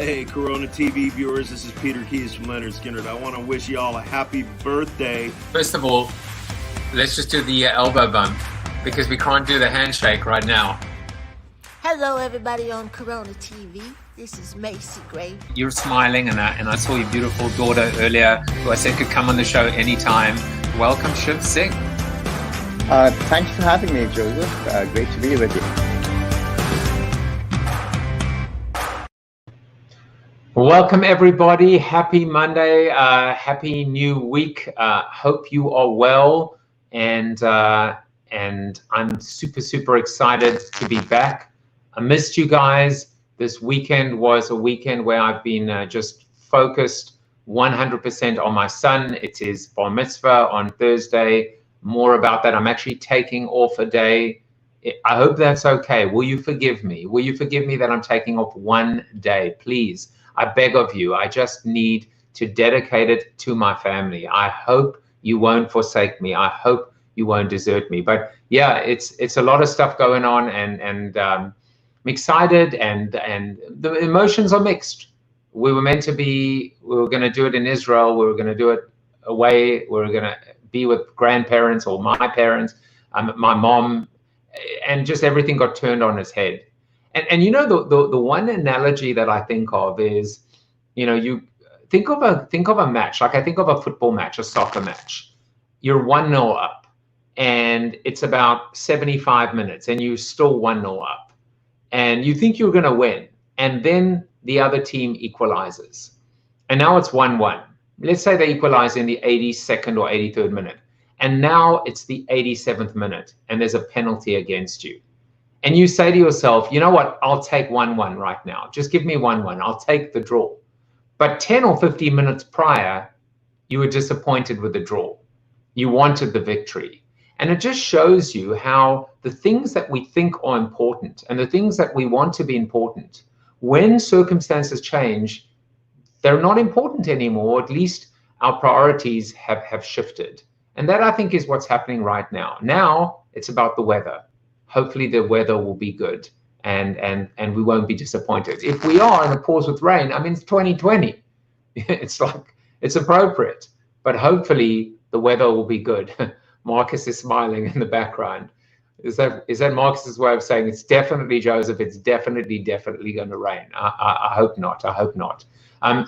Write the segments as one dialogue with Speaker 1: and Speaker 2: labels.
Speaker 1: Hey, Corona TV viewers, this is Peter Keys from Leonard Skinner. I want to wish you all a happy birthday.
Speaker 2: First of all, let's just do the elbow bump because we can't do the handshake right now.
Speaker 3: Hello, everybody on Corona TV. This is Macy Gray.
Speaker 2: You're smiling, and I saw your beautiful daughter earlier, who I said could come on the show anytime. Welcome, Shiv Singh.
Speaker 4: Thanks for having me, Joseph. Great to be with you.
Speaker 2: Welcome, everybody. Happy Monday. Happy new week. Hope you are well, and I'm super excited to be back. I missed you guys. This weekend was a weekend where I've been just focused 100% on my son. It's his bar mitzvah on Thursday. More about that. I'm actually taking off a day. I hope that's okay. Will you forgive me? Will you forgive me that I'm taking off one day, please? I beg of you. I just need to dedicate it to my family. I hope you won't forsake me. I hope you won't desert me. But yeah, it's a lot of stuff going on, and I'm excited, and the emotions are mixed. We were going to do it in Israel. We were going to do it away. We were going to be with grandparents or my parents, my mom, and just everything got turned on its head. And you know, the one analogy that I think of is, you know, you think of a match, like I think of a football match, a soccer match. You're 1-0 up, and it's about 75 minutes, and you're still 1-0 up, and you think you're going to win, and then the other team equalizes, and now it's 1-1. Let's say they equalize in the 82nd or 83rd minute, and now it's the 87th minute, and there's a penalty against you. And you say to yourself, you know what, I'll take 1-1 right now. Just give me 1-1. I'll take the draw. But 10 or 15 minutes prior, you were disappointed with the draw. You wanted the victory. And it just shows you how the things that we think are important and the things that we want to be important, when circumstances change, they're not important anymore. At least our priorities have shifted. And that, I think, is what's happening right now. Now it's about the weather. Hopefully the weather will be good, and we won't be disappointed. If we are, and it pours with rain, I mean, it's 2020. It's like, it's appropriate. But hopefully the weather will be good. Marcus is smiling in the background. Is that Marcus's way of saying it's definitely, Joseph, it's definitely going to rain? I hope not. I hope not.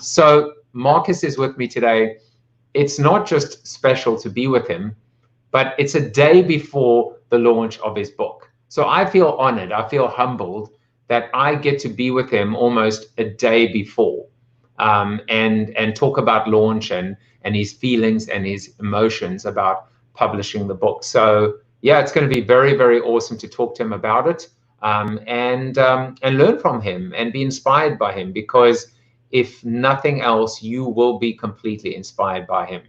Speaker 2: So Marcus is with me today. It's not just special to be with him, but it's a day before the launch of his book. So I feel honored, I feel humbled that I get to be with him almost a day before, and talk about launch and his feelings and his emotions about publishing the book. So yeah, it's going to be very awesome to talk to him about it, and learn from him and be inspired by him, because if nothing else, you will be completely inspired by him.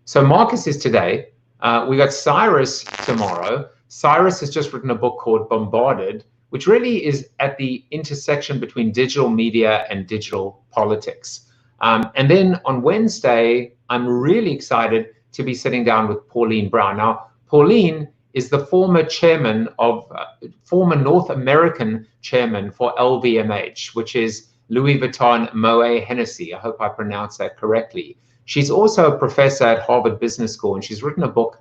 Speaker 2: So Marcus is today. We got Cyrus tomorrow. Cyrus has just written a book called Bombarded, which really is at the intersection between digital media and digital politics. And then on Wednesday, I'm really excited to be sitting down with Pauline Brown. Now, Pauline is the former North American chairman for LVMH, which is Louis Vuitton Moet Hennessy. I hope I pronounced that correctly. She's also a professor at Harvard Business School, and she's written a book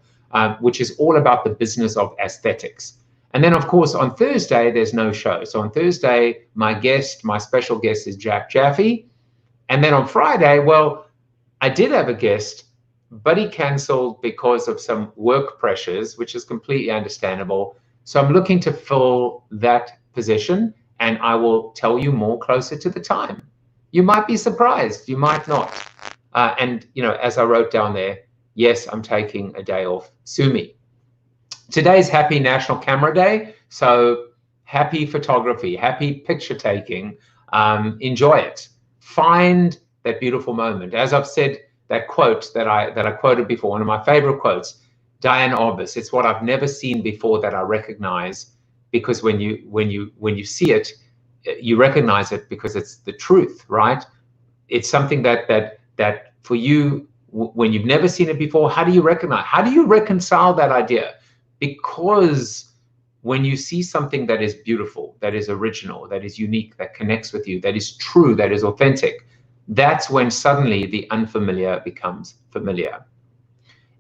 Speaker 2: which is all about the business of aesthetics. And then, of course, on Thursday, there's no show. So on Thursday, my special guest is Jack Jaffe. And then on Friday, well, I did have a guest, but he canceled because of some work pressures, which is completely understandable. So I'm looking to fill that position, and I will tell you more closer to the time. You might be surprised, you might not. And, you know, as I wrote down there, yes, I'm taking a day off. Sue me. Today's Happy National Camera Day. So happy photography, happy picture taking. Enjoy it. Find that beautiful moment. As I've said, that quote that I quoted before, one of my favorite quotes, Diane Arbus. It's what I've never seen before that I recognize, because when you see it, you recognize it because it's the truth, right? It's something that for you, when you've never seen it before, how do you recognize? How do you reconcile that idea? Because when you see something that is beautiful, that is original, that is unique, that connects with you, that is true, that is authentic, that's when suddenly the unfamiliar becomes familiar.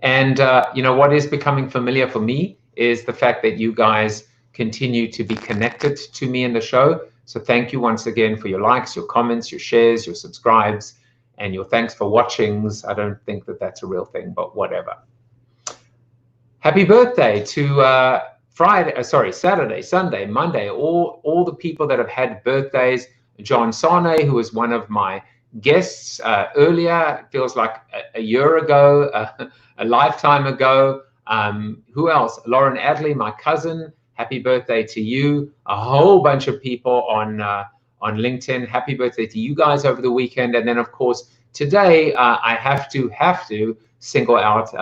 Speaker 2: And what is becoming familiar for me is the fact that you guys continue to be connected to me in the show. So thank you once again for your likes, your comments, your shares, your subscribes, and your thanks for watchings. I don't think that that's a real thing, but whatever. Happy birthday to Saturday, Sunday, Monday, all the people that have had birthdays. John Sane, who was one of my guests earlier, it feels like a year ago, a lifetime ago. Who else? Lauren Adley, my cousin. Happy birthday to you. A whole bunch of people on LinkedIn. Happy birthday to you guys over the weekend. And then, of course, today I have to single out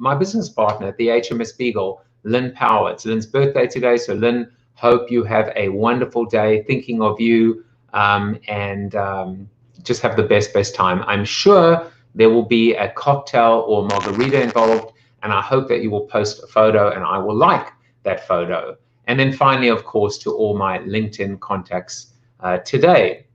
Speaker 2: my business partner at the HMS Beagle, Lynn Power. It's Lynn's birthday today. So, Lynn, hope you have a wonderful day. Thinking of you, and just have the best time. I'm sure there will be a cocktail or margarita involved, and I hope that you will post a photo and I will like that photo. And then finally, of course, to all my LinkedIn contacts today.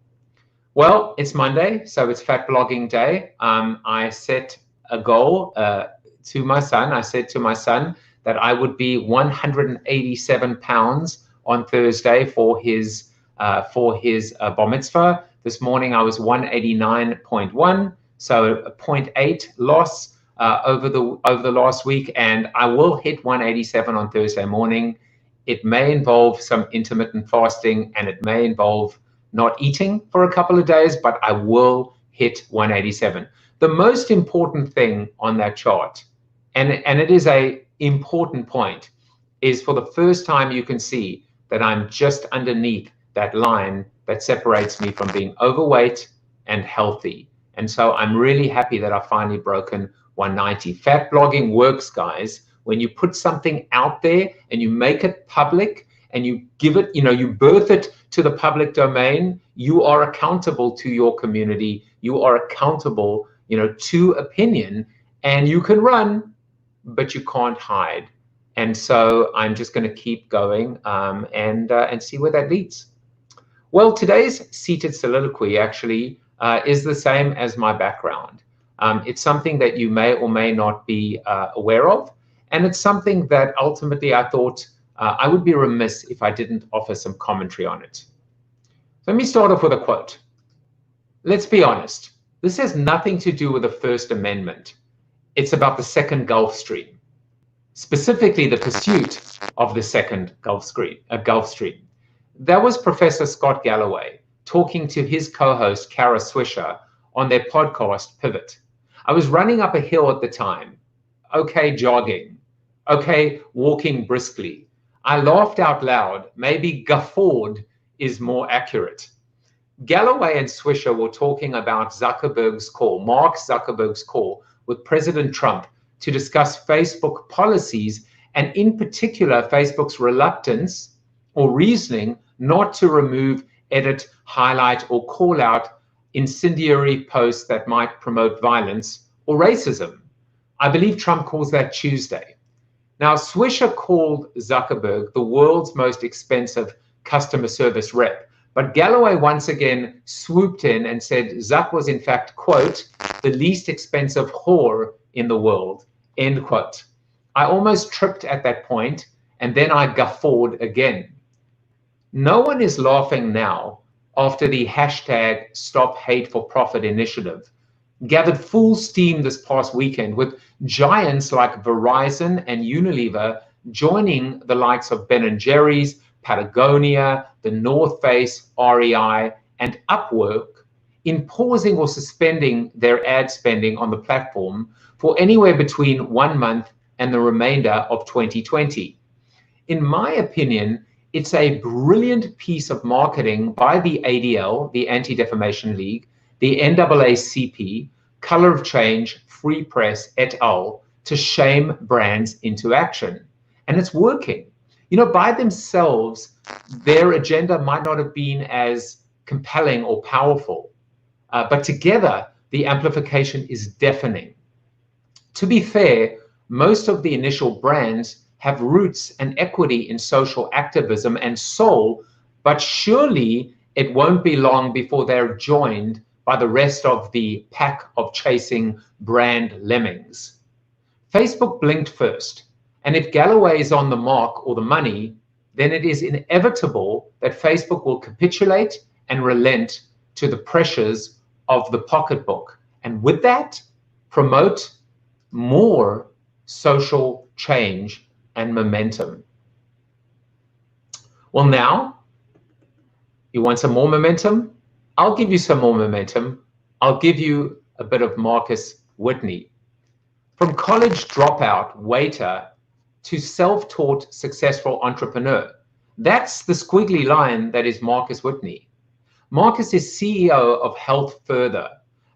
Speaker 2: Well, it's Monday, so it's Fat Blogging Day. I set a goal to my son. I said to my son that I would be 187 pounds on Thursday for his bar mitzvah. This morning I was 189.1, so a 0.8 loss over the last week, and I will hit 187 on Thursday morning. It may involve some intermittent fasting, and it may involve not eating for a couple of days, but I will hit 187. The most important thing on that chart, and it is a important point, is for the first time you can see that I'm just underneath that line that separates me from being overweight and healthy. And so I'm really happy that I've finally broken 190. Fat blogging works, guys. When you put something out there and you make it public and you give it, you birth it to the public domain, you are accountable to your community. You are accountable, to opinion, and you can run, but you can't hide. And so I'm just going to keep going and see where that leads. Well, today's seated soliloquy actually is the same as my background. It's something that you may or may not be aware of, and it's something that ultimately I thought I would be remiss if I didn't offer some commentary on it. Let me start off with a quote. Let's be honest. This has nothing to do with the First Amendment. It's about the second Gulf Stream, specifically the pursuit of the second Gulf Stream. That was Professor Scott Galloway talking to his co-host, Kara Swisher, on their podcast, Pivot. I was running up a hill at the time. Okay, jogging. Okay, walking briskly. I laughed out loud. Maybe guffawed is more accurate. Galloway and Swisher were talking about Mark Zuckerberg's call with President Trump to discuss Facebook policies, and in particular, Facebook's reluctance or reasoning not to remove, edit, highlight, or call out incendiary posts that might promote violence or racism. I believe Trump calls that Tuesday. Now, Swisher called Zuckerberg the world's most expensive customer service rep, but Galloway once again swooped in and said Zuck was in fact, quote, the least expensive whore in the world, end quote. I almost tripped at that point, and then I guffawed again. No one is laughing now after the hashtag Stop Hate for Profit initiative gathered full steam this past weekend, with giants like Verizon and Unilever joining the likes of Ben & Jerry's, Patagonia, the North Face, REI, and Upwork in pausing or suspending their ad spending on the platform for anywhere between 1 month and the remainder of 2020. In my opinion, it's a brilliant piece of marketing by the ADL, the Anti-Defamation League, the NAACP, Color of Change, Free Press, et al., to shame brands into action. And it's working. By themselves, their agenda might not have been as compelling or powerful, but together, the amplification is deafening. To be fair, most of the initial brands have roots and equity in social activism and soul, but surely it won't be long before they're joined by the rest of the pack of chasing brand lemmings. Facebook blinked first, and if Galloway is on the mark or the money, then it is inevitable that Facebook will capitulate and relent to the pressures of the pocketbook, and with that, promote more social change and momentum. Well, now, you want some more momentum? I'll give you some more momentum. I'll give you a bit of Marcus Whitney. From college dropout waiter to self-taught successful entrepreneur. That's the squiggly line that is Marcus Whitney. Marcus is CEO of Health Further,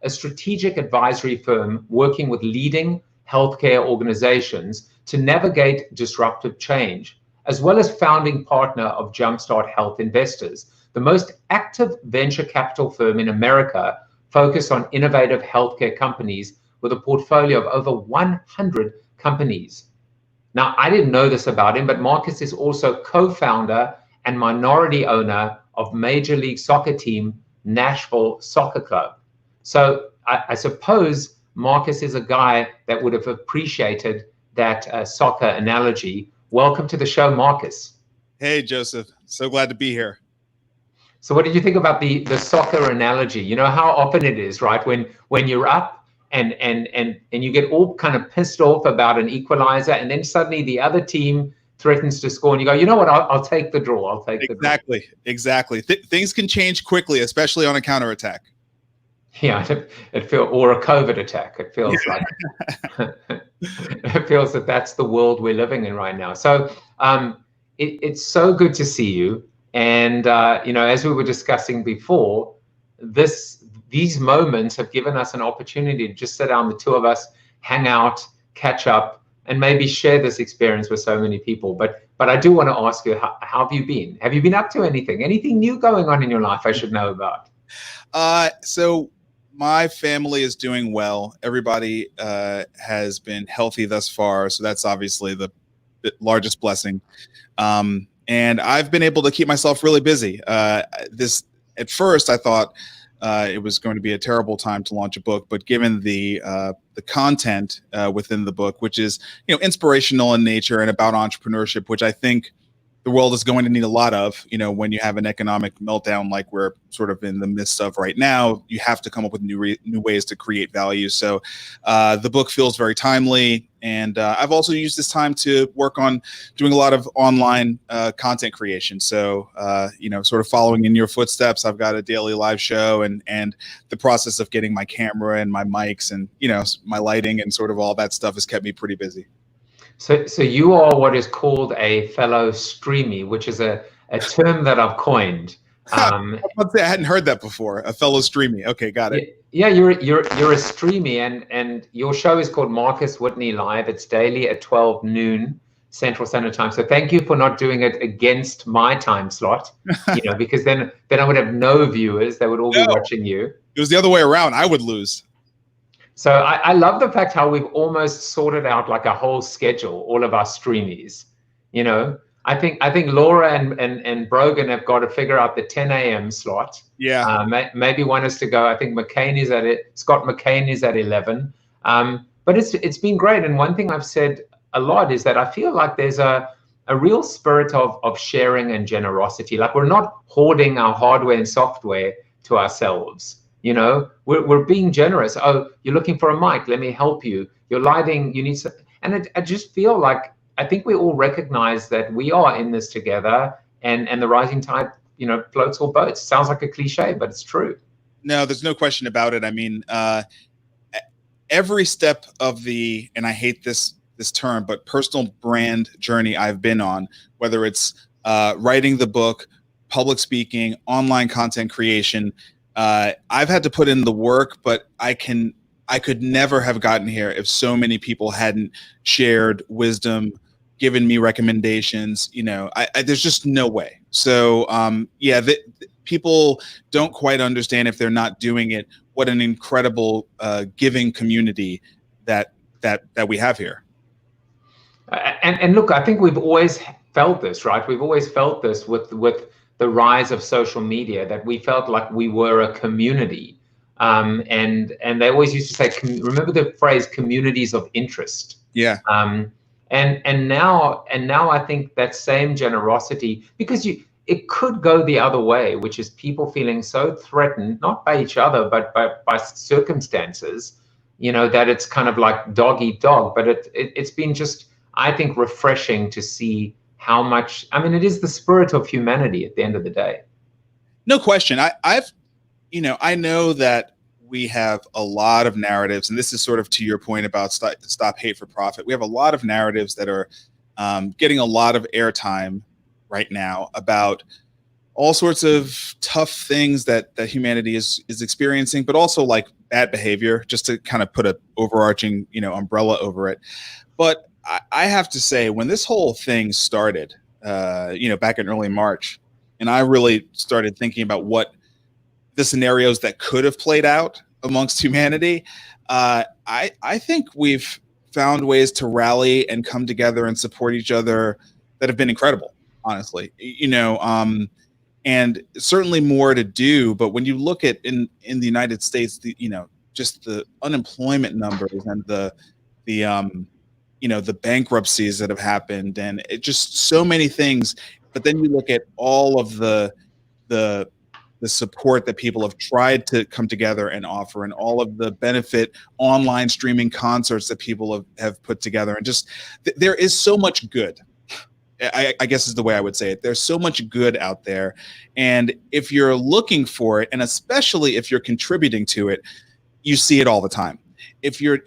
Speaker 2: a strategic advisory firm working with leading healthcare organizations to navigate disruptive change, as well as founding partner of Jumpstart Health Investors, the most active venture capital firm in America focused on innovative healthcare companies with a portfolio of over 100 companies. Now, I didn't know this about him, but Marcus is also co-founder and minority owner of Major League Soccer team Nashville Soccer Club. So I suppose Marcus is a guy that would have appreciated that soccer analogy. Welcome to the show, Marcus.
Speaker 5: Hey, Joseph. So glad to be here.
Speaker 2: So what did you think about the soccer analogy? You know how often it is, right? When you're up and you get all kind of pissed off about an equalizer, and then suddenly the other team threatens to score, and you go, you know what? I'll take the draw. I'll take the draw.
Speaker 5: Exactly. Things can change quickly, especially on a counterattack.
Speaker 2: Yeah, it feels, or a COVID attack. It feels like it feels that that's the world we're living in right now. So it's so good to see you. And you know, as we were discussing before, these moments have given us an opportunity to just sit down, the two of us, hang out, catch up, and maybe share this experience with so many people. But I do want to ask you, how have you been? Have you been up to anything? Anything new going on in your life I should know about?
Speaker 5: So my family is doing well. Everybody has been healthy thus far, so that's obviously the largest blessing. And I've been able to keep myself really busy. At first, I thought it was going to be a terrible time to launch a book, but given the content within the book, which is, you know, inspirational in nature and about entrepreneurship, which I think the world is going to need a lot of, you know, when you have an economic meltdown like we're sort of in the midst of right now, you have to come up with new ways to create value. So the book feels very timely. And I've also used this time to work on doing a lot of online content creation. So, you know, sort of following in your footsteps, I've got a daily live show, and the process of getting my camera and my mics and, you know, my lighting and sort of all that stuff has kept me pretty busy.
Speaker 2: So you are what is called a fellow streamy, which is a term that I've coined.
Speaker 5: I hadn't heard that before. A fellow streamy. Okay, got it.
Speaker 2: Yeah, you're a streamy, and your show is called Marcus Whitney Live. It's daily at 12 noon Central Standard Time. So thank you for not doing it against my time slot. You know, because then I would have no viewers. They would all be watching you.
Speaker 5: It was the other way around. I would lose.
Speaker 2: So I love the fact how we've almost sorted out like a whole schedule, all of our streamies. You know, I think Laura and Brogan have got to figure out the 10 a.m. slot.
Speaker 5: Yeah.
Speaker 2: Maybe one is to go. I think McCain is at it. Scott McCain is at 11. But it's been great. And one thing I've said a lot is that I feel like there's a real spirit of sharing and generosity. Like we're not hoarding our hardware and software to ourselves. You know, we're being generous. Oh, you're looking for a mic. Let me help you. You're lighting. You need some. And I just feel like I think we all recognize that we are in this together, and the rising tide, you know, floats all boats. Sounds like a cliche, but it's true.
Speaker 5: No, there's no question about it. I mean, every step of and I hate this term, but personal brand journey I've been on, whether it's writing the book, public speaking, online content creation. I've had to put in the work, but I could never have gotten here if so many people hadn't shared wisdom, given me recommendations. You know, there's just no way. So people don't quite understand, if they're not doing it, what an incredible giving community that we have here.
Speaker 2: And look, I think we've always felt this, right? We've always felt this with the rise of social media, that we felt like we were a community. And they always used to say, remember the phrase communities of interest.
Speaker 5: Yeah.
Speaker 2: And now I think that same generosity, because it could go the other way, which is people feeling so threatened, not by each other, but by circumstances, that it's kind of like dog eat dog. But it's been just, I think, refreshing to see how much, I mean, it is the spirit of humanity at the end of the day.
Speaker 5: No question. I know that we have a lot of narratives, and this is sort of to your point about stop hate for profit. We have a lot of narratives that are getting a lot of airtime right now about all sorts of tough things that humanity is experiencing, but also like bad behavior, just to kind of put an overarching, umbrella over it. But I have to say, when this whole thing started, back in early March, and I really started thinking about what the scenarios that could have played out amongst humanity, I think we've found ways to rally and come together and support each other that have been incredible, honestly. And certainly more to do. But when you look at in the United States, just the unemployment numbers and the bankruptcies that have happened, and it just so many things. But then you look at all of the support that people have tried to come together and offer, and all of the benefit online streaming concerts that people have put together, and just there is so much good. I guess is the way I would say it. There's so much good out there, and if you're looking for it, and especially if you're contributing to it, you see it all the time. If you're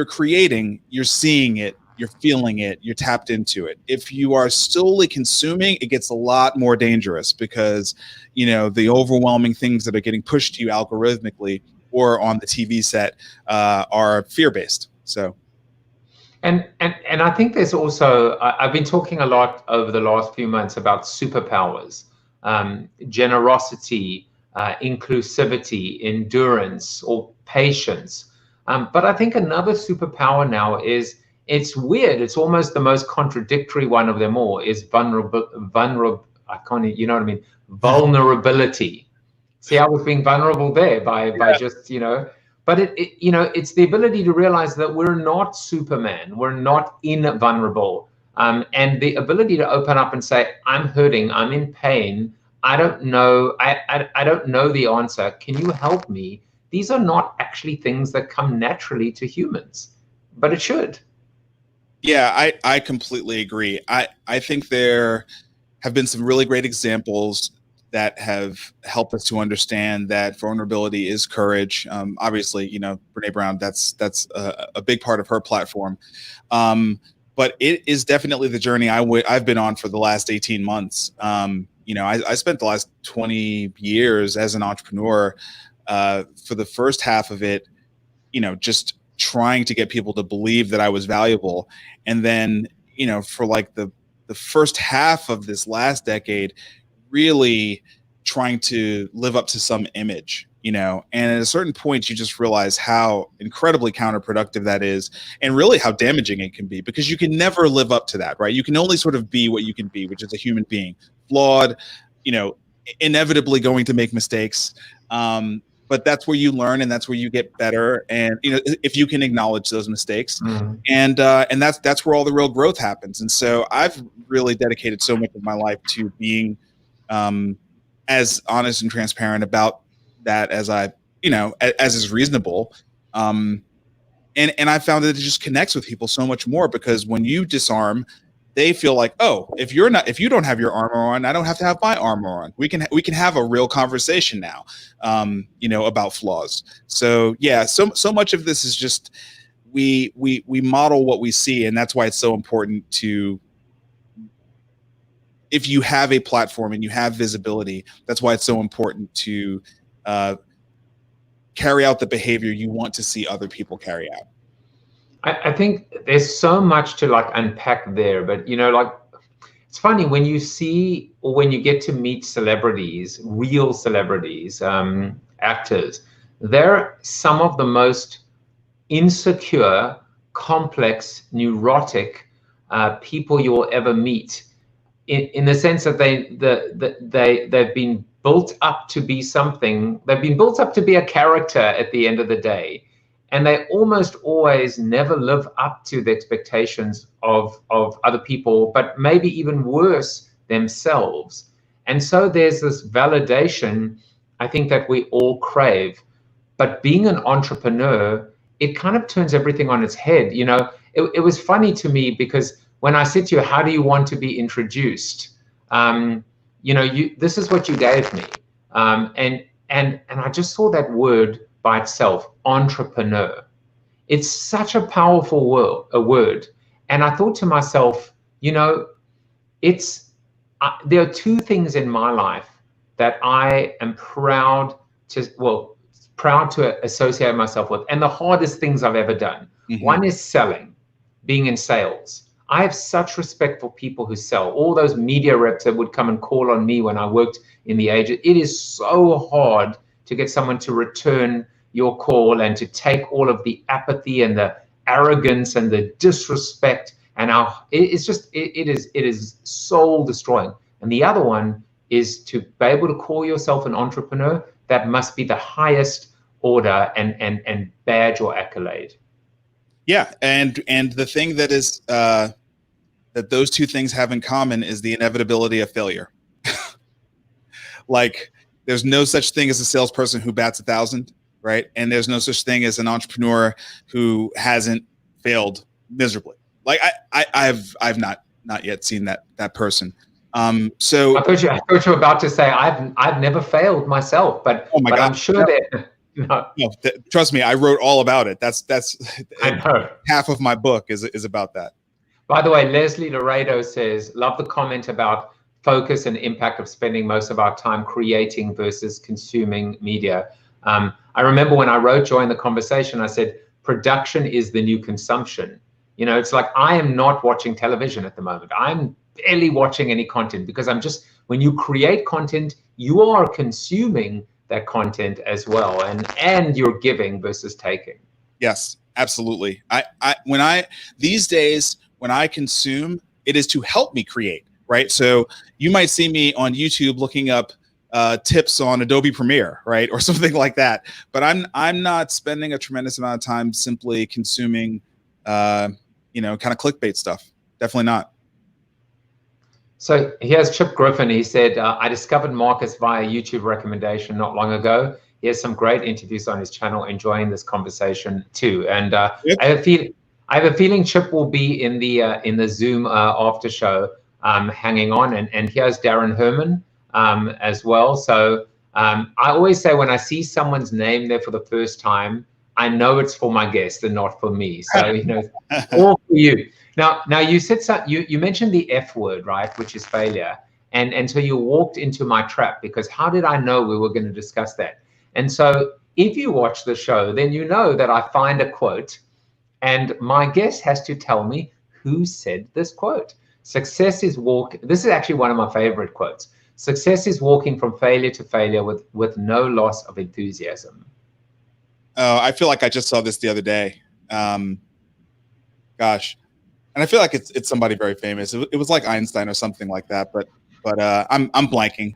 Speaker 5: creating, you're seeing it, you're feeling it, you're tapped into it. If you are solely consuming, it gets a lot more dangerous, because the overwhelming things that are getting pushed to you algorithmically or on the TV set are fear-based. So.
Speaker 2: And I think there's also, I've been talking a lot over the last few months about superpowers, generosity, inclusivity, endurance, or patience. But I think another superpower now is, it's weird, it's almost the most contradictory one of them all, is vulnerability. See, I was being vulnerable there by just, but it's the ability to realize that we're not Superman, we're not invulnerable, and the ability to open up and say, I'm hurting, I'm in pain, I don't know, I don't know the answer, can you help me? These are not actually things that come naturally to humans, but it should.
Speaker 5: Yeah, I completely agree. I think there have been some really great examples that have helped us to understand that vulnerability is courage. Obviously, Brene Brown, that's a big part of her platform. But it is definitely the journey I've been on for the last 18 months. I spent the last 20 years as an entrepreneur. For the first half of it, just trying to get people to believe that I was valuable. And then, for like the first half of this last decade, really trying to live up to some image, and at a certain point you just realize how incredibly counterproductive that is, and really how damaging it can be, because you can never live up to that, right? You can only sort of be what you can be, which is a human being, flawed, inevitably going to make mistakes. But that's where you learn, and that's where you get better. And if you can acknowledge those mistakes, and that's where all the real growth happens. And so I've really dedicated so much of my life to being as honest and transparent about that as as is reasonable. And I found that it just connects with people so much more, because when you disarm, they feel like, oh, if you don't have your armor on, I don't have to have my armor on. We can have a real conversation now, about flaws. So yeah, so much of this is just we model what we see, and that's why it's so important to, if you have a platform and you have visibility, that's why it's so important to carry out the behavior you want to see other people carry out.
Speaker 2: I think there's so much to unpack there, but it's funny when you see, or when you get to meet celebrities, real celebrities, actors, they're some of the most insecure, complex, neurotic, people you will ever meet, in the sense that they've been built up to be something. They've been built up to be a character at the end of the day, and they almost always never live up to the expectations of other people, but maybe even worse, themselves. And so there's this validation, I think, that we all crave. But being an entrepreneur, it kind of turns everything on its head. You know, it was funny to me because when I said to you, how do you want to be introduced? You know, this is what you gave me. And I just saw that word by itself, entrepreneur. It's such a powerful word. And I thought to myself, you know, there are two things in my life that I am proud to associate myself with, and the hardest things I've ever done. Mm-hmm. One is selling, being in sales. I have such respect for people who sell. All those media reps that would come and call on me when I worked in the agent. It is so hard to get someone to return your call and to take all of the apathy and the arrogance and the disrespect, and it is soul destroying. And the other one is to be able to call yourself an entrepreneur. That must be the highest order and badge or accolade.
Speaker 5: Yeah, and the thing that is that those two things have in common is the inevitability of failure. Like, there's no such thing as a salesperson who bats 1,000, right? And there's no such thing as an entrepreneur who hasn't failed miserably. Like I've not yet seen that person. So
Speaker 2: I thought you were about to say I've never failed myself, but
Speaker 5: oh my God.
Speaker 2: I'm sure that. No,
Speaker 5: trust me, I wrote all about it. That's
Speaker 2: I know.
Speaker 5: Half of my book is about that.
Speaker 2: By the way, Leslie Laredo says, love the comment about focus and impact of spending most of our time creating versus consuming media. I remember when I wrote Join the Conversation, I said, production is the new consumption. You know, it's like I am not watching television at the moment. I'm barely watching any content because when you create content, you are consuming that content as well, and you're giving versus taking.
Speaker 5: Yes, absolutely. These days when I consume, it is to help me create, right? So you might see me on YouTube looking up tips on Adobe Premiere, right, or something like that. But I'm not spending a tremendous amount of time simply consuming, kind of clickbait stuff. Definitely not.
Speaker 2: So here's Chip Griffin. He said, I discovered Marcus via YouTube recommendation not long ago. He has some great interviews on his channel, enjoying this conversation too. And yep. I have a feeling Chip will be in the Zoom after show, hanging on. And here's Darren Herman as well. So I always say when I see someone's name there for the first time, I know it's for my guest and not for me. So, all for you. Now you said you mentioned the F word, right, which is failure, and so you walked into my trap, because how did I know we were going to discuss that? And so if you watch the show, then you know that I find a quote, and my guest has to tell me who said this quote. This is actually one of my favorite quotes. Success is walking from failure to failure with no loss of enthusiasm.
Speaker 5: Oh, I feel like I just saw this the other day. Gosh. And I feel like it's somebody very famous. It was like Einstein or something like that, but I'm blanking.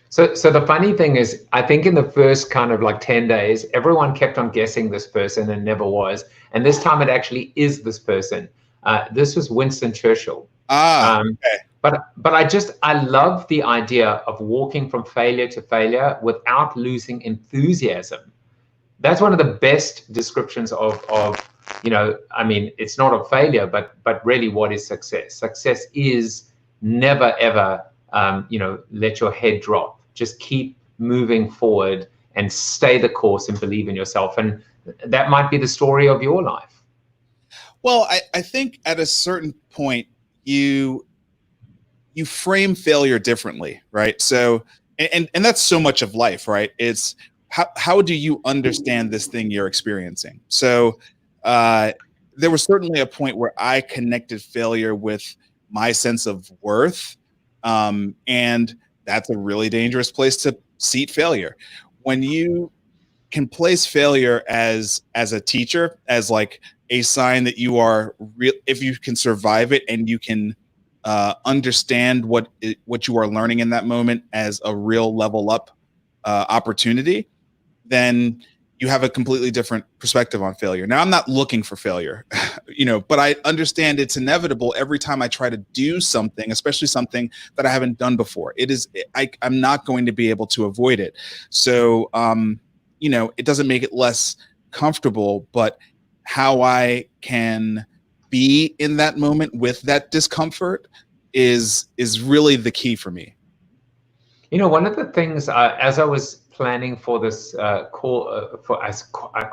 Speaker 2: So the funny thing is, I think in the first kind of like 10 days, everyone kept on guessing this person and never was. And this time it actually is this person. This was Winston Churchill. Okay. But I love the idea of walking from failure to failure without losing enthusiasm. That's one of the best descriptions of I mean, it's not a failure, but really, what is success? Success is never, ever, let your head drop. Just keep moving forward and stay the course and believe in yourself. And that might be the story of your life.
Speaker 5: Well, I think at a certain point, you frame failure differently, right? So, and that's so much of life, right? It's how do you understand this thing you're experiencing? So, there was certainly a point where I connected failure with my sense of worth. And that's a really dangerous place to seat failure. When you can place failure as a teacher, as like a sign that you are real, if you can survive it and you can understand what you are learning in that moment as a real level up opportunity, then you have a completely different perspective on failure. Now, I'm not looking for failure, but I understand it's inevitable every time I try to do something, especially something that I haven't done before. I'm not going to be able to avoid it. So, it doesn't make it less comfortable, but how I can be in that moment with that discomfort is really the key for me.
Speaker 2: One of the things, as I was planning for this call, I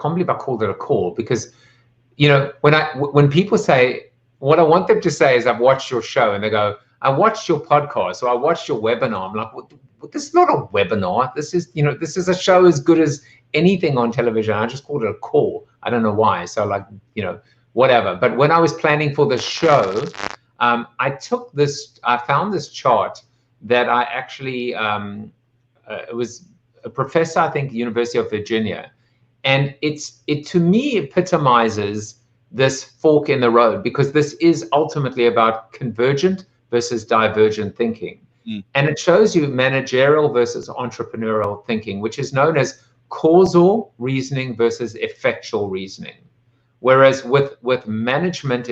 Speaker 2: can't believe I called it a call, because when people say, what I want them to say is, I've watched your show, and they go, I watched your podcast, or I watched your webinar. I'm like, well, this is not a webinar. This is a show as good as anything on television. I just called it a call. I don't know why. So whatever. But when I was planning for the show, I found this chart that I actually, it was a professor, I think, University of Virginia. And it to me epitomizes this fork in the road, because this is ultimately about convergent versus divergent thinking. And it shows you managerial versus entrepreneurial thinking, which is known as causal reasoning versus effectual reasoning. Whereas with management,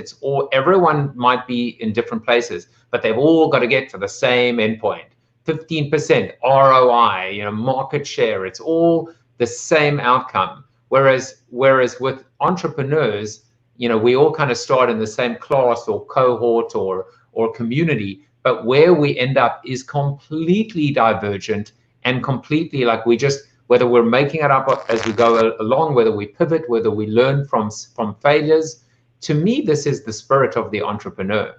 Speaker 2: everyone might be in different places, but they've all got to get to the same endpoint. 15% ROI, market share, it's all the same outcome. Whereas with entrepreneurs, we all kind of start in the same class or cohort or community, but where we end up is completely divergent and completely whether we're making it up as we go along, whether we pivot, whether we learn from failures. To me, this is the spirit of the entrepreneur.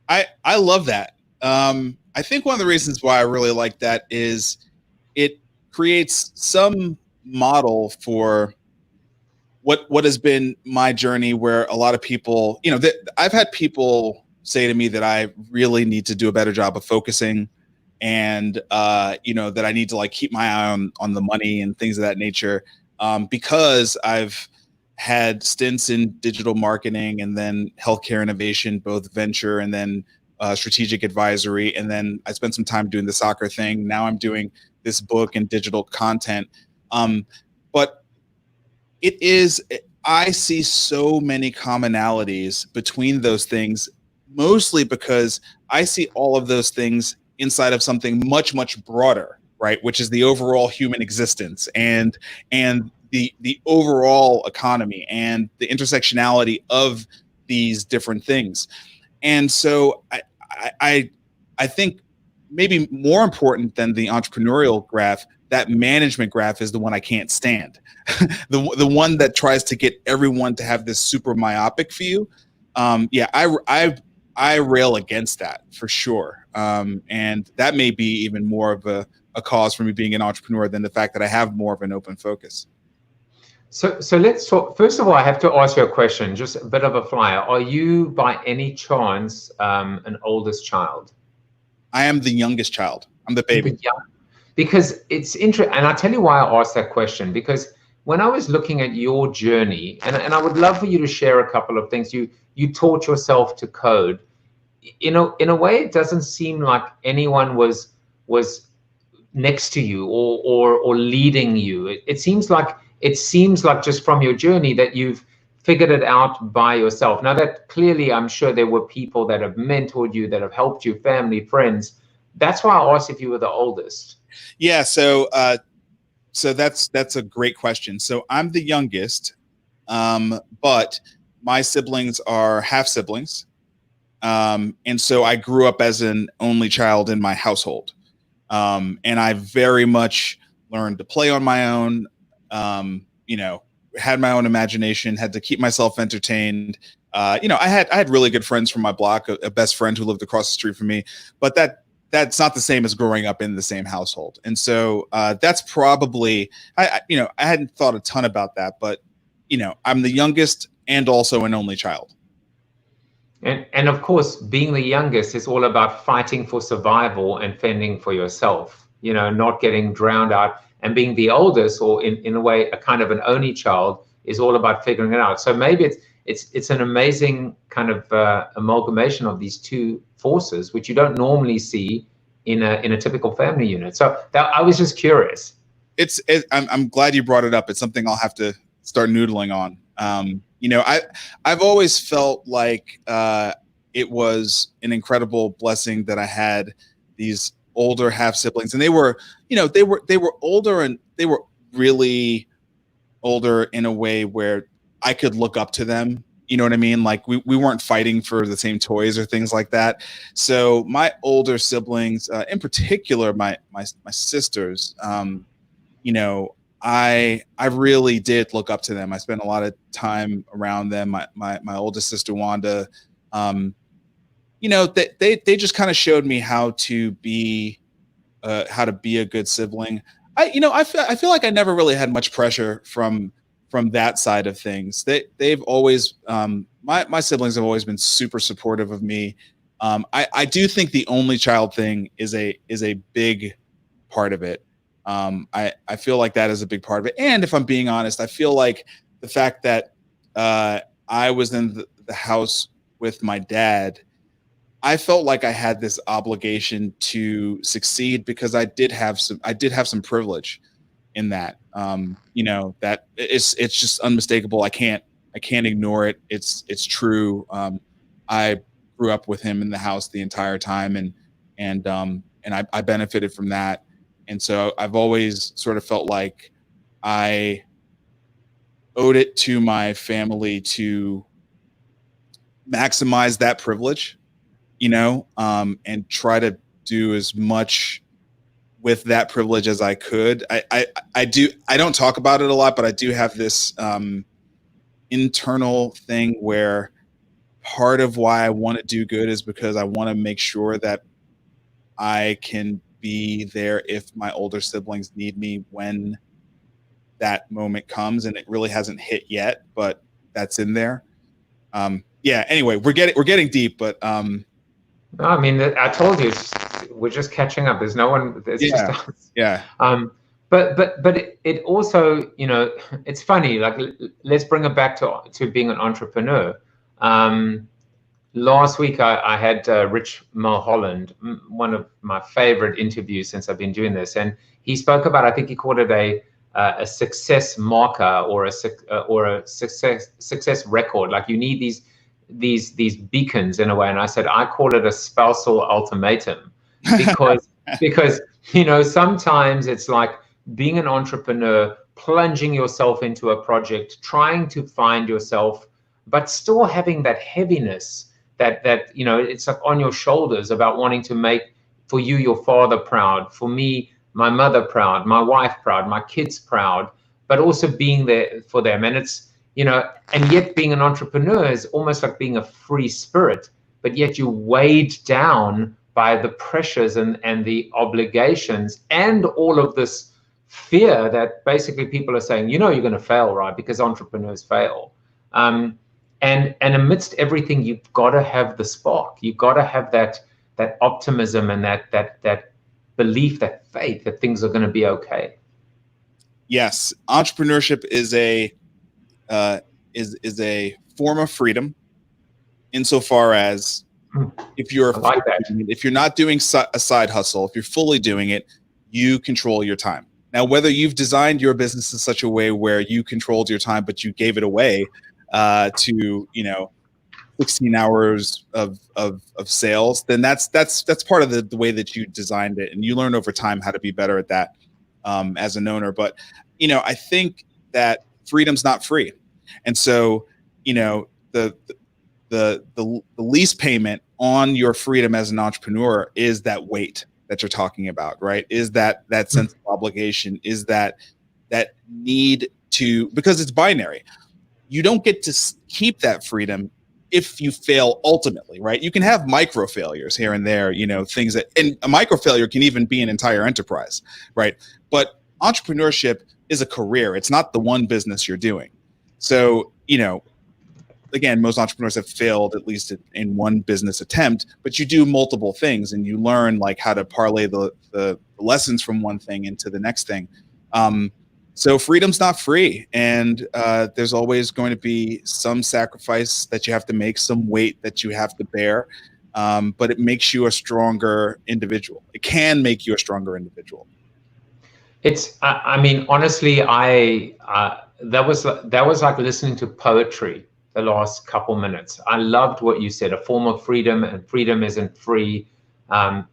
Speaker 5: I love that. I think one of the reasons why I really like that is it creates some model for what has been my journey, where a lot of people, I've had people say to me that I really need to do a better job of focusing, and that I need to keep my eye on the money and things of that nature, because I've had stints in digital marketing and then healthcare innovation, both venture and then strategic advisory, and then I spent some time doing the soccer thing. Now I'm doing this book and digital content, but I see so many commonalities between those things, mostly because I see all of those things inside of something much, much broader, right? Which is the overall human existence and the overall economy and the intersectionality of these different things. And so I think maybe more important than the entrepreneurial graph, that management graph is the one I can't stand. the one that tries to get everyone to have this super myopic view. I rail against that for sure. And that may be even more of a cause for me being an entrepreneur than the fact that I have more of an open focus.
Speaker 2: So let's talk. First of all, I have to ask you a question, just a bit of a flyer. Are you by any chance an oldest child?
Speaker 5: I am the youngest child. I'm the baby.
Speaker 2: Because it's interesting, and I'll tell you why I asked that question, because when I was looking at your journey, and I would love for you to share a couple of things. You taught yourself to code. In a way, it doesn't seem like anyone was next to you or leading you. It seems like just from your journey that you've figured it out by yourself. Now that clearly, I'm sure there were people that have mentored you, that have helped you, family, friends. That's why I asked if you were the oldest.
Speaker 5: Yeah. So that's a great question. So I'm the youngest, but my siblings are half siblings. And so I grew up as an only child in my household. And I very much learned to play on my own, had my own imagination, had to keep myself entertained. I had really good friends from my block, a best friend who lived across the street from me, but that's not the same as growing up in the same household. And so that's probably, I hadn't thought a ton about that, but I'm the youngest and also an only child.
Speaker 2: And of course, being the youngest is all about fighting for survival and fending for yourself, not getting drowned out. And being the oldest, or in a way, a kind of an only child, is all about figuring it out. So maybe it's an amazing kind of amalgamation of these two forces, which you don't normally see in a typical family unit. So I was just curious.
Speaker 5: I'm glad you brought it up. It's something I'll have to start noodling on. You know, I've always felt like it was an incredible blessing that I had these older half siblings, and they were, you know, they were older, and they were really older in a way where I could look up to them. You know what I mean? Like we weren't fighting for the same toys or things like that. So my older siblings, in particular, my sisters, you know, I really did look up to them. I spent a lot of time around them. My oldest sister Wanda, you know, they just kind of showed me how to be a good sibling. I feel like I never really had much pressure from that side of things. They've always my siblings have always been super supportive of me. I do think the only child thing is a big part of it. I feel like that is a big part of it. And if I'm being honest, I feel like the fact that I was in the house with my dad, I felt like I had this obligation to succeed because I did have some privilege in that. You know, that it's just unmistakable. I can't ignore it. It's true. I grew up with him in the house the entire time, and I benefited from that. And so I've always sort of felt like I owed it to my family to maximize that privilege, you know, and try to do as much with that privilege as I could. I don't talk about it a lot, but I do have this internal thing where part of why I want to do good is because I want to make sure that I can be there if my older siblings need me when that moment comes, and it really hasn't hit yet, but that's in there. Yeah. Anyway, we're getting deep, but no,
Speaker 2: I mean, I told you, we're just catching up. There's no one. It's
Speaker 5: yeah,
Speaker 2: just us.
Speaker 5: yeah.
Speaker 2: But it also, you know, it's funny. Like, let's bring it back to being an entrepreneur. Last week, I had Rich Mulholland, one of my favorite interviews since I've been doing this, and he spoke about, I think he called it a success marker or a success record. Like, you need these beacons in a way, and I said I call it a spousal ultimatum because you know, sometimes it's like being an entrepreneur, plunging yourself into a project, trying to find yourself, but still having that heaviness that you know, it's like on your shoulders about wanting to make, for you, your father proud, for me, my mother proud, my wife proud, my kids proud, but also being there for them. And it's, you know, and yet being an entrepreneur is almost like being a free spirit, but yet you're weighed down by the pressures and the obligations and all of this fear that basically people are saying, you know, you're going to fail, right? Because entrepreneurs fail. And amidst everything, you've got to have the spark. You've got to have that optimism and that belief, that faith that things are going to be okay.
Speaker 5: Yes, entrepreneurship is a form of freedom, insofar as if you're if you're not doing a side hustle, if you're fully doing it, you control your time. Now, whether you've designed your business in such a way where you controlled your time, but you gave it away to, you know, 16 hours of sales, then that's part of the way that you designed it, and you learn over time how to be better at that as an owner. But, you know, I think that freedom's not free, and so, you know, the lease payment on your freedom as an entrepreneur is that weight that you're talking about, right? Is that sense of obligation, is that need to, because it's binary. You don't get to keep that freedom if you fail ultimately, right? You can have micro failures here and there, you know, things that, and a micro failure can even be an entire enterprise, right? But entrepreneurship is a career. It's not the one business you're doing. So, you know, again, most entrepreneurs have failed at least in one business attempt, but you do multiple things and you learn like how to parlay the lessons from one thing into the next thing. So freedom's not free, and there's always going to be some sacrifice that you have to make, some weight that you have to bear, but it makes you a stronger individual. It can make you a stronger individual.
Speaker 2: It's, I mean, honestly, that was like listening to poetry the last couple minutes. I loved what you said, a form of freedom, and freedom isn't free.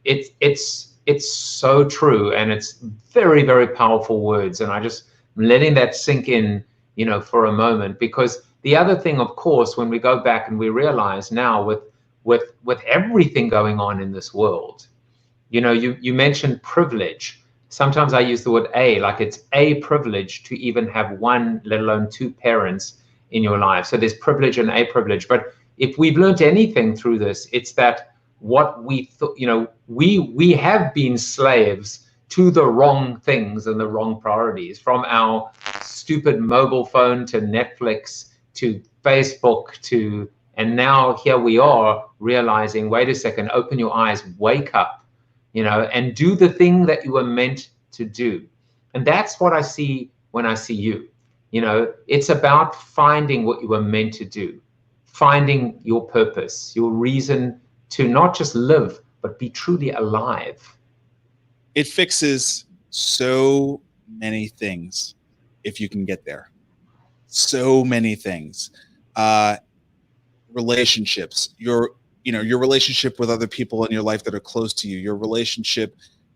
Speaker 2: It's so true, and it's very, very powerful words. And I just letting that sink in, you know, for a moment, because the other thing, of course, when we go back and we realize now with everything going on in this world, you know, you mentioned privilege. Sometimes I use the word like it's a privilege to even have one, let alone two parents in your life. So there's privilege and a privilege. But if we've learned anything through this, it's that what we thought, you know, we have been slaves to the wrong things and the wrong priorities, from our stupid mobile phone to Netflix to Facebook to, and now here we are realizing, wait a second, open your eyes, wake up, you know, and do the thing that you were meant to do. And that's what I see when I see you. You know, it's about finding what you were meant to do, finding your purpose, your reason to not just live, but be truly alive.
Speaker 5: It fixes so many things if you can get there. So many things. Relationships, your relationship with other people in your life that are close to you, your relationship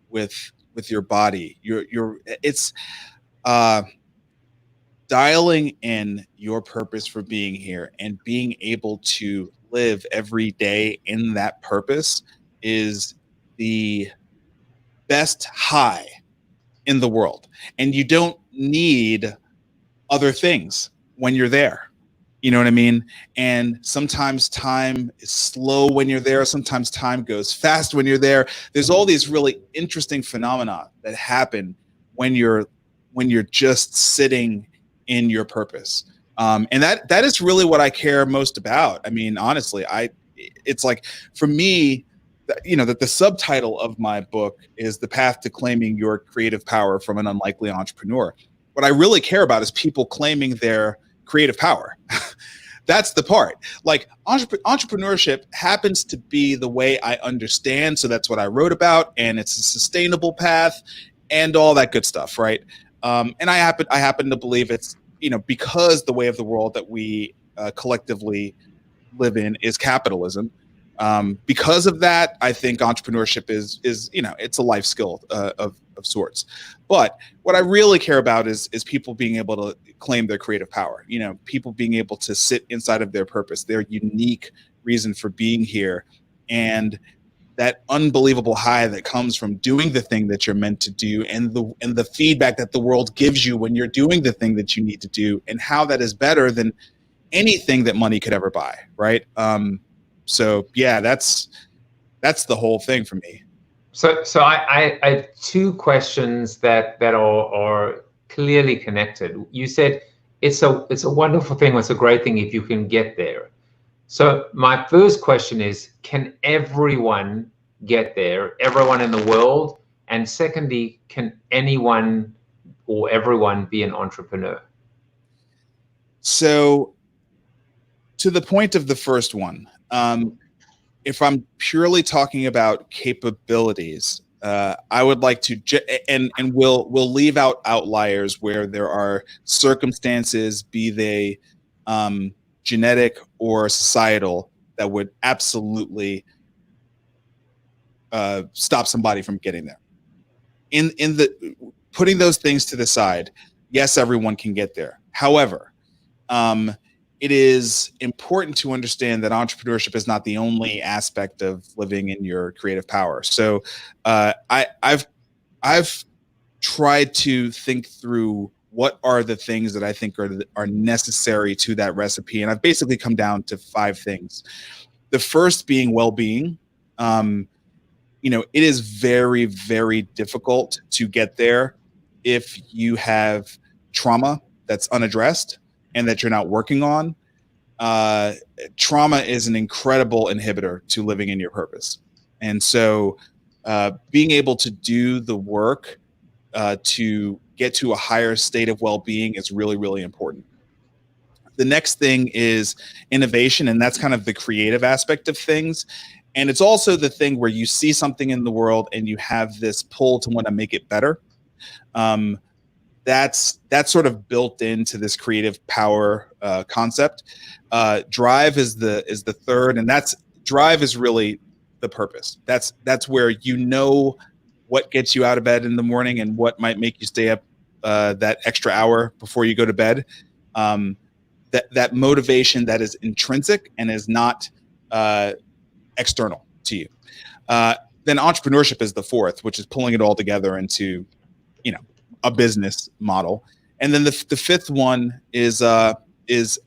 Speaker 5: with your body, it's dialing in your purpose for being here and being able to live every day in that purpose is the best high in the world. And you don't need other things when you're there. You know what I mean? And sometimes time is slow when you're there. Sometimes time goes fast when you're there. There's all these really interesting phenomena that happen when you're just sitting in your purpose. And that is really what I care most about. I mean, honestly, it's like, for me, you know, that the subtitle of my book is The Path to Claiming Your Creative Power from an Unlikely Entrepreneur. What I really care about is people claiming their creative power. That's the part. Like, entrepreneurship happens to be the way I understand. So that's what I wrote about, and it's a sustainable path and all that good stuff. Right. And I happen to believe it's, you know, because the way of the world that we collectively live in is capitalism. Because of that, I think entrepreneurship is, you know, it's a life skill of sorts. But what I really care about is people being able to claim their creative power, you know, people being able to sit inside of their purpose, their unique reason for being here, and that unbelievable high that comes from doing the thing that you're meant to do, and the feedback that the world gives you when you're doing the thing that you need to do, and how that is better than anything that money could ever buy. Right. So yeah, that's the whole thing for me.
Speaker 2: So I have two questions that are clearly connected. You said it's a wonderful thing, it's a great thing if you can get there. So my first question is, can everyone get there, everyone in the world? And secondly, can anyone or everyone be an entrepreneur?
Speaker 5: So to the point of the first one, if I'm purely talking about capabilities, I would like to, and we'll leave out outliers where there are circumstances, be they genetic or societal, that would absolutely stop somebody from getting there. In the putting those things to the side, yes, everyone can get there. However, it is important to understand that entrepreneurship is not the only aspect of living in your creative power. So I've tried to think through what are the things that I think are necessary to that recipe. And I've basically come down to 5 things. The first being well-being. You know, it is very, very difficult to get there if you have trauma that's unaddressed and that you're not working on. Trauma is an incredible inhibitor to living in your purpose. And so being able to do the work to get to a higher state of well-being is really, really important. The next thing is innovation, and that's kind of the creative aspect of things. And it's also the thing where you see something in the world and you have this pull to want to make it better. That's sort of built into this creative power concept. Drive is the third, and drive is really the purpose. That's where you know what gets you out of bed in the morning and what might make you stay up that extra hour before you go to bed. That motivation that is intrinsic and is not external to you. Then entrepreneurship is the fourth, which is pulling it all together into, a business model. And then the fifth one is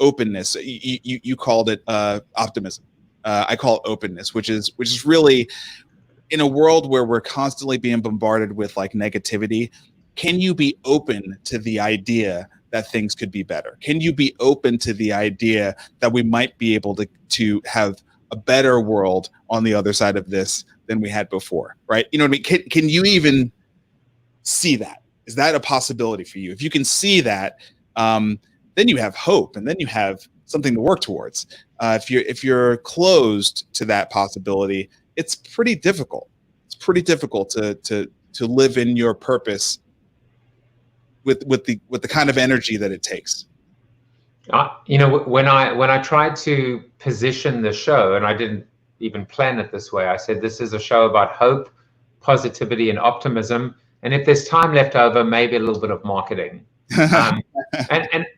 Speaker 5: openness. You called it optimism. I call it openness, which is really, in a world where we're constantly being bombarded with like negativity, can you be open to the idea that things could be better? Can you be open to the idea that we might be able to have a better world on the other side of this than we had before, right? You know what I mean? Can you even see that? Is that a possibility for you? If you can see that, then you have hope, and then you have something to work towards. If you're closed to that possibility, it's pretty difficult. It's pretty difficult to live in your purpose with the kind of energy that it takes.
Speaker 2: When I tried to position the show, and I didn't even plan it this way, I said this is a show about hope, positivity, and optimism. And if there's time left over, maybe a little bit of marketing. And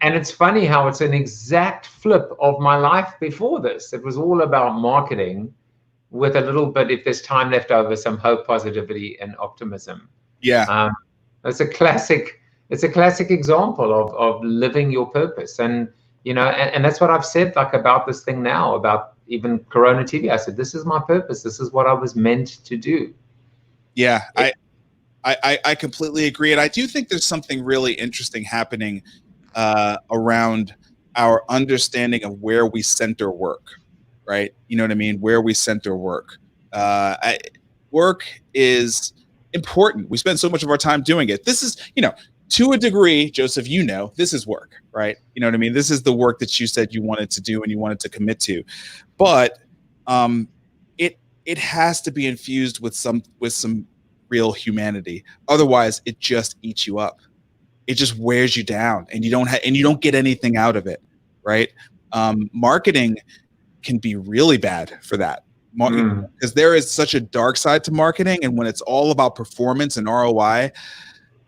Speaker 2: it's funny how it's an exact flip of my life before this. It was all about marketing with a little bit, if there's time left over, some hope, positivity, and optimism.
Speaker 5: Yeah.
Speaker 2: It's a classic example of living your purpose. And, and that's what I've said, like, about this thing now, about even CoronaTV. I said, this is my purpose. This is what I was meant to do.
Speaker 5: Yeah. I completely agree. And I do think there's something really interesting happening around our understanding of where we center work, right? You know what I mean? Where we center work. Work is important. We spend so much of our time doing it. This is, to a degree, Joseph, this is work, right? You know what I mean? This is the work that you said you wanted to do and you wanted to commit to. But it has to be infused with some real humanity. Otherwise, it just eats you up. It just wears you down, and you don't get anything out of it, right? Marketing can be really bad for that, because there is such a dark side to marketing. And when it's all about performance and ROI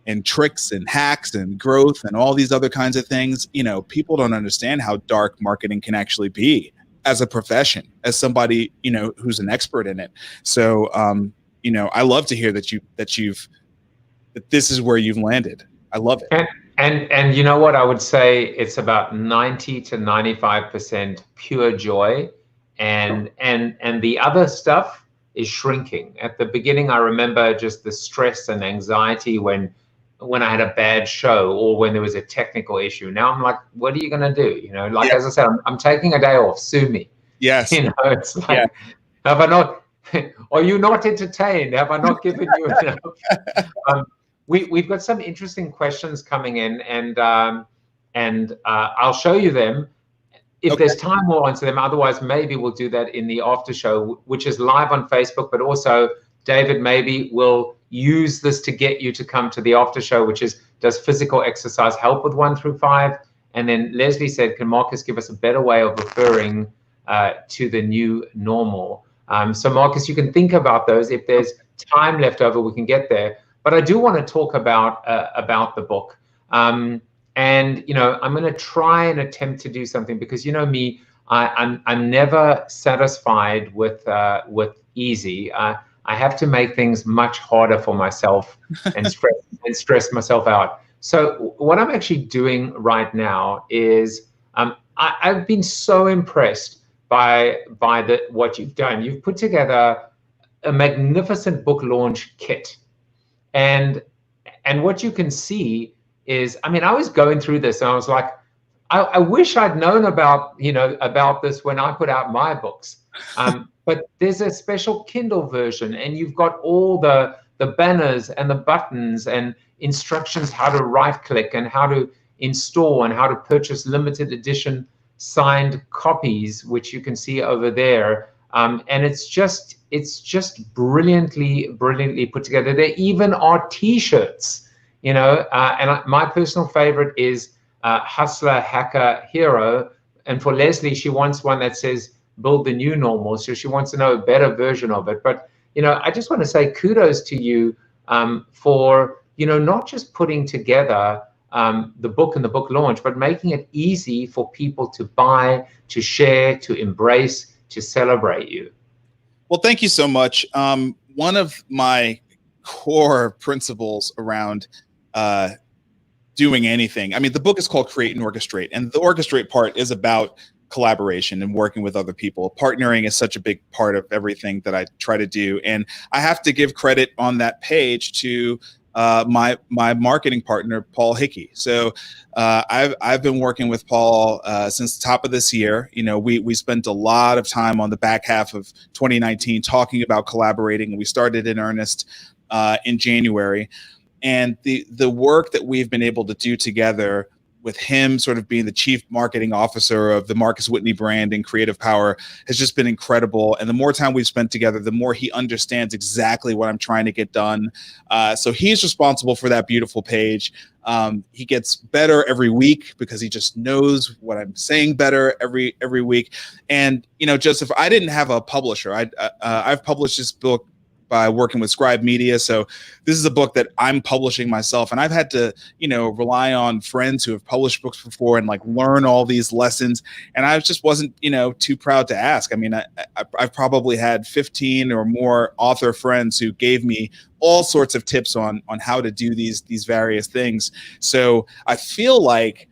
Speaker 5: and tricks and hacks and growth and all these other kinds of things, people don't understand how dark marketing can actually be as a profession, as somebody, who's an expert in it. So, I love to hear that this is where you've landed. I love it.
Speaker 2: And you know what? I would say it's about 90 to 95% pure joy, and the other stuff is shrinking. At the beginning, I remember just the stress and anxiety when I had a bad show or when there was a technical issue. Now I'm like, what are you going to do? As I said, I'm taking a day off. Sue me.
Speaker 5: Yes.
Speaker 2: It's like, have I not? Are you not entertained? Have I not given you enough? We've got some interesting questions coming in, and I'll show you them. If there's time, we'll answer them. Otherwise, maybe we'll do that in the after show, which is live on Facebook. But also, David maybe will use this to get you to come to the after show, which is, does physical exercise help with 1 through 5? And then Leslie said, can Marcus give us a better way of referring to the new normal? So Marcus, you can think about those. If there's time left over, we can get there. But I do want to talk about the book. And, I'm going to try and attempt to do something, because I'm never satisfied with easy. I have to make things much harder for myself and stress myself out. So what I'm actually doing right now is I've been so impressed by what you've done. You've put together a magnificent book launch kit, and what you can see is, I was going through this and I was like, I wish I'd known about this when I put out my books. But there's a special Kindle version, and you've got all the the banners and the buttons and instructions how to right click and how to install and how to purchase limited edition signed copies, which you can see over there. And it's just brilliantly put together. There even are T-shirts, and my personal favorite is Hustler, Hacker, Hero. And for Leslie, she wants one that says build the new normal. So she wants to know a better version of it. But, I just want to say kudos to you for, not just putting together the book and the book launch, but making it easy for people to buy, to share, to embrace, to celebrate you.
Speaker 5: Well, thank you so much. One of my core principles around doing anything, the book is called Create and Orchestrate, and the orchestrate part is about collaboration and working with other people. Partnering is such a big part of everything that I try to do. And I have to give credit on that page to my marketing partner, Paul Hickey. So I've been working with Paul since the top of this year. We spent a lot of time on the back half of 2019 talking about collaborating, and we started in earnest in January. And the work that we've been able to do together, with him sort of being the chief marketing officer of the Marcus Whitney brand and creative power, has just been incredible. And the more time we've spent together, the more he understands exactly what I'm trying to get done. So he's responsible for that beautiful page. He gets better every week because he just knows what I'm saying better every week. And, Joseph, I didn't have a publisher. I've published this book by working with Scribe Media. So this is a book that I'm publishing myself. And I've had to, rely on friends who have published books before and learn all these lessons. And I just wasn't, too proud to ask. I've probably had 15 or more author friends who gave me all sorts of tips on how to do these various things. So I feel like,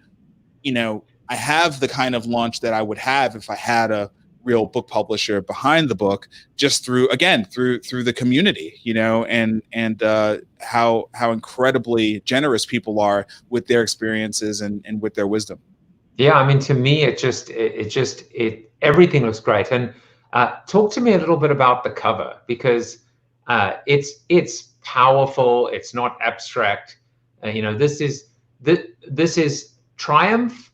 Speaker 5: I have the kind of launch that I would have if I had a real book publisher behind the book, just through the community, and how incredibly generous people are with their experiences and with their wisdom.
Speaker 2: Yeah, to me, everything looks great. And talk to me a little bit about the cover, because it's powerful. It's not abstract. This is triumph.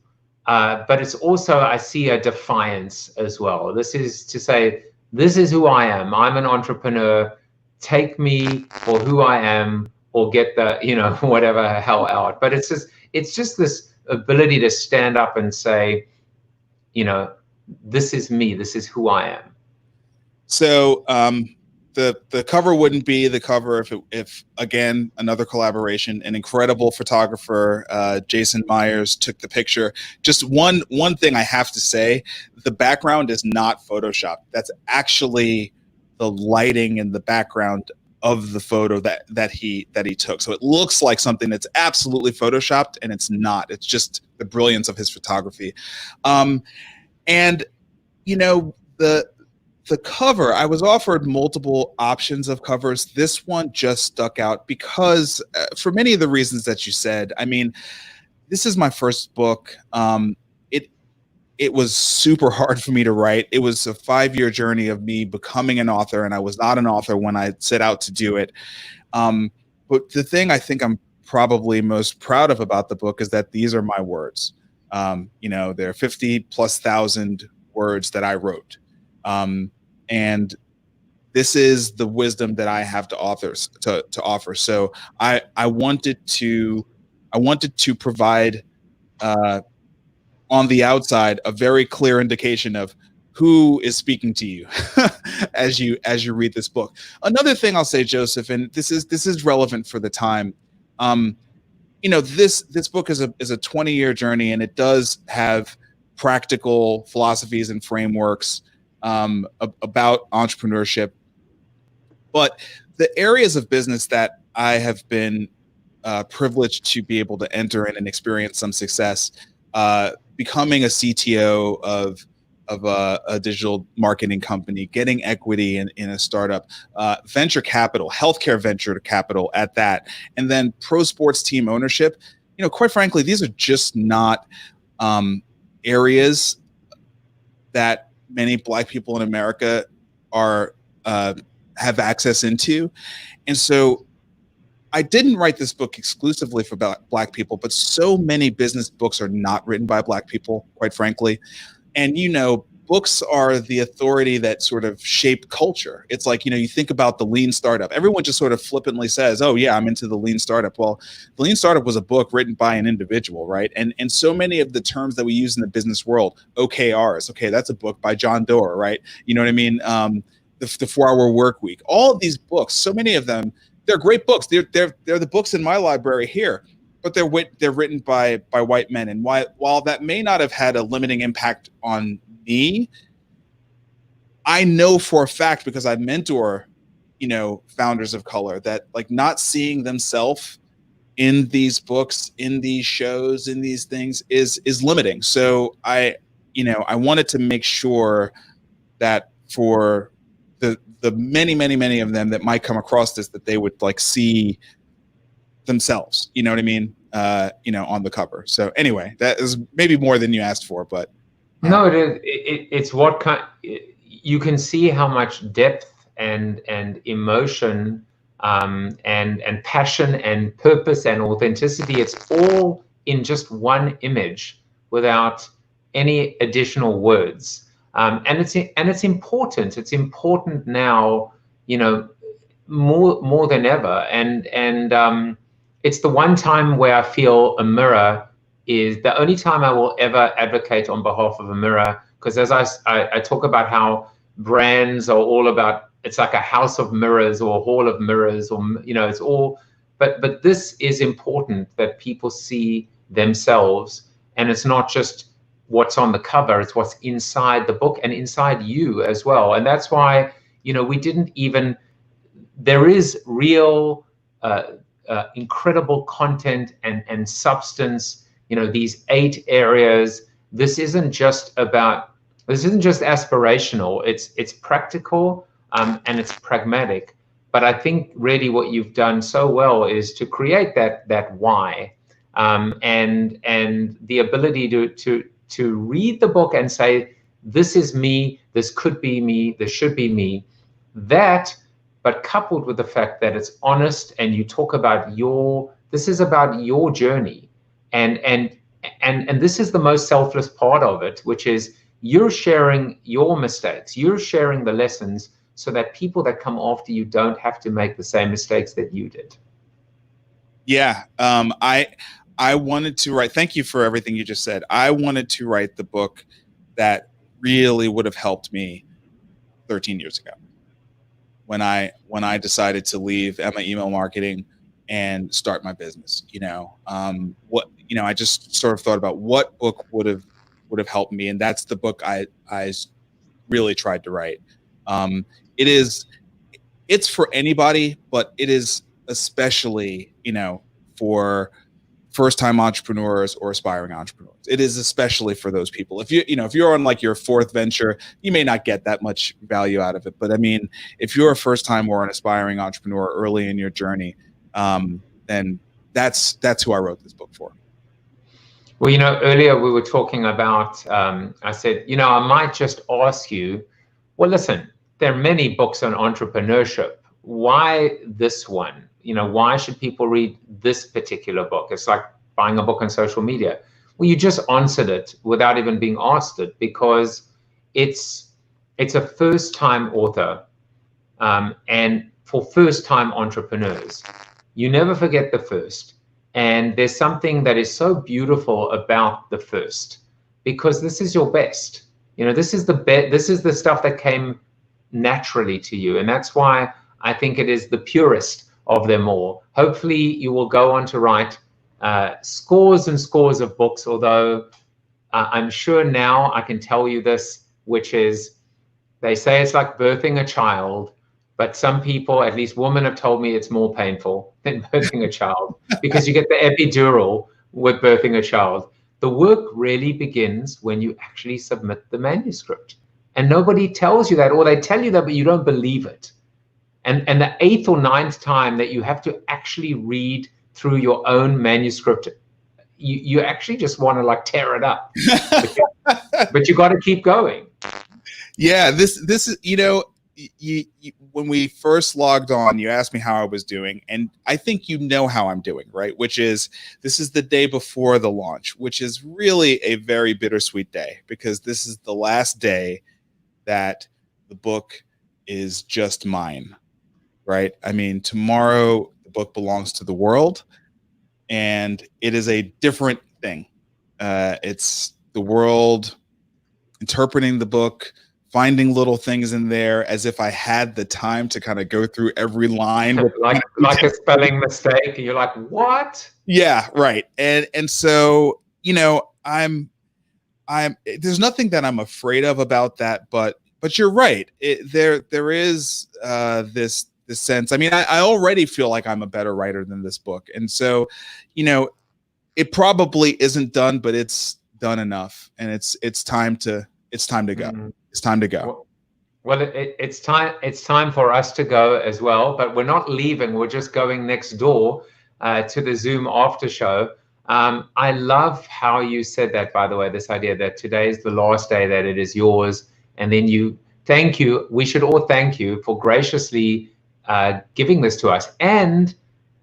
Speaker 2: But it's also, I see a defiance as well. This is to say, this is who I am. I'm an entrepreneur. Take me for who I am, or get the, whatever hell out. But it's just this ability to stand up and say, this is me. This is who I am.
Speaker 5: So the cover wouldn't be the cover if again, another collaboration, an incredible photographer, Jason Myers, took the picture. Just one thing I have to say, the background is not Photoshopped. That's actually the lighting in the background of the photo that he took. So it looks like something that's absolutely Photoshopped, and it's not. It's just the brilliance of his photography. And the cover, I was offered multiple options of covers. This one just stuck out because for many of the reasons that you said. This is my first book. It was super hard for me to write. It was a 5-year journey of me becoming an author, and I was not an author when I set out to do it. But the thing I think I'm probably most proud of about the book is that these are my words. There are 50,000+ words that I wrote. And this is the wisdom that I have to authors to offer. So I wanted to provide on the outside a very clear indication of who is speaking to you as you read this book. Another thing I'll say, Joseph, and this is relevant for the time. This book is a 20-year journey, and it does have practical philosophies and frameworks about entrepreneurship. But the areas of business that I have been privileged to be able to enter in and experience some success, becoming a CTO of a digital marketing company, getting equity in a startup, venture capital, healthcare venture capital at that, and then pro sports team ownership. Quite frankly, these are just not areas that many Black people in America are have access into. And so I didn't write this book exclusively for Black people, but so many business books are not written by Black people, quite frankly. And, books are the authority that sort of shape culture. It's like, you think about the lean startup. Everyone just sort of flippantly says, oh yeah, I'm into the lean startup. Well, the lean startup was a book written by an individual, right? And so many of the terms that we use in the business world, OKRs, okay, that's a book by John Doerr, right? You know what I mean? The 4-Hour Work Week, all of these books, so many of them, they're great books. They're the books in my library here, but they're written by white men. And while that may not have had a limiting impact on me, I know for a fact, because I mentor, founders of color, that like not seeing themselves in these books, in these shows, in these things is limiting. So I wanted to make sure that for the many of them that might come across this, that they would like see themselves, you know what I mean? On the cover. So anyway, that is maybe more than you asked for, but
Speaker 2: no, it is. It's what kind. You can see how much depth and emotion, and passion and purpose and authenticity. It's all in just one image, without any additional words. And it's important. It's important now, more than ever. And it's the one time where I feel a mirror is the only time I will ever advocate on behalf of a mirror, because as I talk about how brands are all about, it's like a house of mirrors or a hall of mirrors, or it's all, but this is important, that people see themselves, and it's not just what's on the cover, it's what's inside the book and inside you as well. And that's why we didn't even, there is real incredible content and substance. These 8 areas. This isn't just aspirational. It's practical, and it's pragmatic. But I think really what you've done so well is to create that why, and the ability to read the book and say, this is me, this could be me, this should be me. That, but coupled with the fact that it's honest, and you talk about this is about your journey. And this is the most selfless part of it, which is you're sharing your mistakes, you're sharing the lessons, so that people that come after you don't have to make the same mistakes that you did.
Speaker 5: Yeah, I wanted to write. Thank you for everything you just said. I wanted to write the book that really would have helped me 13 years ago, when I decided to leave Emma email marketing and start my business. I just sort of thought about what book would have helped me, and that's the book I really tried to write. It's for anybody, but it is especially for first-time entrepreneurs or aspiring entrepreneurs. It is especially for those people. If you're on like your 4th venture, you may not get that much value out of it. But I mean, if you're a first-time or an aspiring entrepreneur early in your journey, then that's who I wrote this book for.
Speaker 2: Well, earlier we were talking about, I said, I might just ask you, well, listen, there are many books on entrepreneurship. Why this one? Why should people read this particular book? It's like buying a book on social media. Well, you just answered it without even being asked it, because it's a first-time author, and for first-time entrepreneurs. You never forget the first. And there's something that is so beautiful about the first, because this is your best. This is the stuff that came naturally to you. And that's why I think it is the purest of them all. Hopefully you will go on to write scores and scores of books, although I'm sure now I can tell you this, which is, they say it's like birthing a child, but some people, at least women, have told me it's more painful than birthing a child, because you get the epidural with birthing a child. The work really begins when you actually submit the manuscript. And nobody tells you that, or they tell you that, but you don't believe it. And the 8th or 9th time that you have to actually read through your own manuscript, you actually just want to like tear it up. But you got to keep going.
Speaker 5: Yeah, this is, when we first logged on, you asked me how I was doing, and I think you know how I'm doing, right? Which is, this is the day before the launch, which is really a very bittersweet day, because this is the last day that the book is just mine, right? I mean, tomorrow the book belongs to the world, and it is a different thing. It's the world interpreting the book, finding little things in there as if I had the time to kind of go through every line.
Speaker 2: like a spelling mistake. You're like, what?
Speaker 5: Yeah, right. And so, you know, there's nothing that I'm afraid of about that, but you're right. There is this sense. I mean, I already feel like I'm a better writer than this book. And so, you know, it probably isn't done, but it's done enough, and it's time to go. It's time to go.
Speaker 2: Well, it's time for us to go as well, but we're not leaving. We're just going next door to the Zoom after show. I love how you said that, by the way, this idea that today is the last day that it is yours. And then thank you. We should all thank you for graciously giving this to us. And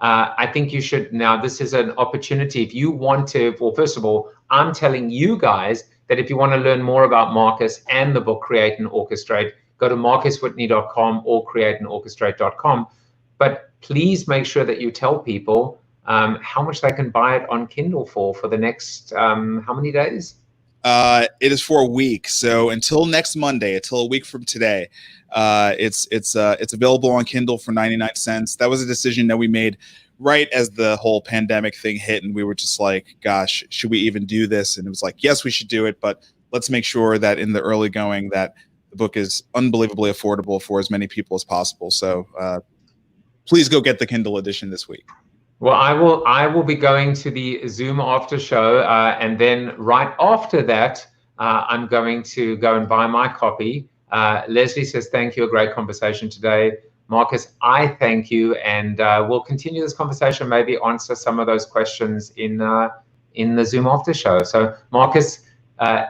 Speaker 2: I think you should, now this is an opportunity, if you want to, well, first of all, I'm telling you guys that if you want to learn more about Marcus and the book Create and Orchestrate, go to marcuswhitney.com or createandorchestrate.com. But please make sure that you tell people how much they can buy it on Kindle for the next, how many days?
Speaker 5: It is for a week. So until next Monday, until a week from today, it's available on Kindle for 99 cents. That was a decision that we made right as the whole pandemic thing hit, and we were just like, gosh, should we even do this? And it was like, yes, we should do it, but let's make sure that in the early going that the book is unbelievably affordable for as many people as possible. So please go get the Kindle edition this week.
Speaker 2: Well, I will be going to the Zoom after show, and then right after that, I'm going to go and buy my copy. Leslie says, thank you, a great conversation today. Marcus, I thank you, and we'll continue this conversation, maybe answer some of those questions in the Zoom after show. So Marcus,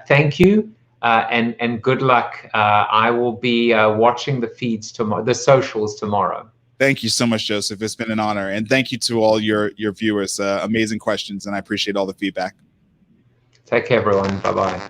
Speaker 2: thank you, and good luck. I will be watching the feeds tomorrow, the socials tomorrow.
Speaker 5: Thank you so much, Joseph. It's been an honor. And thank you to all your viewers. Amazing questions, and I appreciate all the feedback.
Speaker 2: Take care, everyone. Bye-bye.